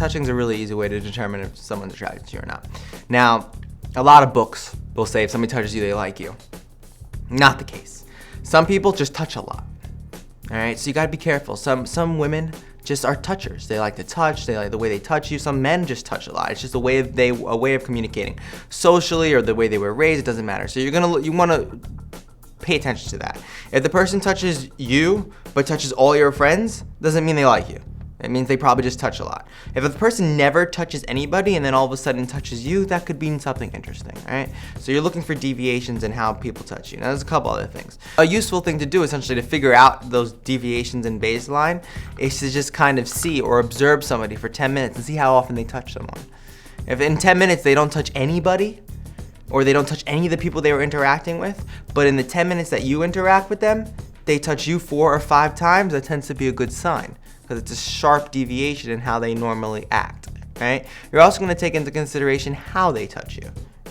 touching is a really easy way to determine if someone's attracted to you or not. Now, a lot of books will say if somebody touches you, they like you. Not the case. Some people just touch a lot. All right, so you gotta be careful. Some women just are touchers. They like to touch. They like the way they touch you. Some men just touch a lot. It's just a way of communicating socially, or the way they were raised. It doesn't matter. So you want to pay attention to that. If the person touches you but touches all your friends, doesn't mean they like you. It means they probably just touch a lot. If the person never touches anybody and then all of a sudden touches you, that could mean something interesting, all right? So you're looking for deviations in how people touch you. Now, there's a couple other things. A useful thing to do, essentially, to figure out those deviations in baseline is to just kind of see or observe somebody for 10 minutes and see how often they touch someone. If in 10 minutes they don't touch anybody, or they don't touch any of the people they were interacting with, but in the 10 minutes that you interact with them, they touch you 4 or 5 times, that tends to be a good sign, because it's a sharp deviation in how they normally act, right? You're also going to take into consideration how they touch you,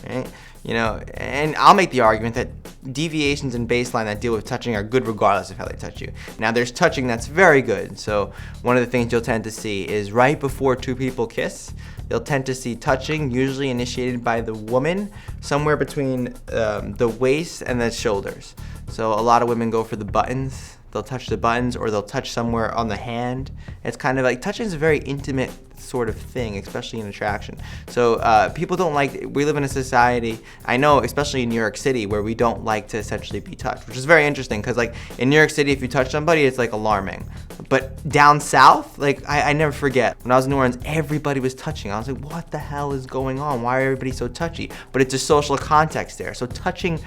right? You know, and I'll make the argument that deviations in baseline that deal with touching are good regardless of how they touch you. Now, there's touching that's very good. So one of the things you'll tend to see is right before two people kiss, you'll tend to see touching, usually initiated by the woman, somewhere between the waist and the shoulders. So a lot of women go for the buttons. They'll touch the buttons, or they'll touch somewhere on the hand. It's kind of like, touching is a very intimate sort of thing, especially in attraction. So people don't like, we live in a society, I know, especially in New York City, where we don't like to essentially be touched, which is very interesting, because like in New York City, if you touch somebody, it's like alarming. But down south, like I never forget, when I was in New Orleans, everybody was touching. I was like, what the hell is going on? Why are everybody so touchy? But it's a social context there. So touching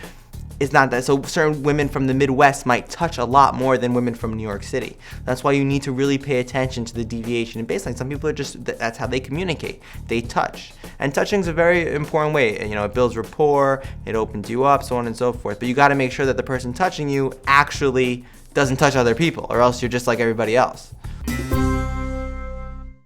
is not that. So certain women from the Midwest might touch a lot more than women from New York City. That's why you need to really pay attention to the deviation in baseline. Some people are just, that's how they communicate. They touch. And touching is a very important way. You know, it builds rapport, it opens you up, so on and so forth. But you got to make sure that the person touching you actually doesn't touch other people, or else you're just like everybody else.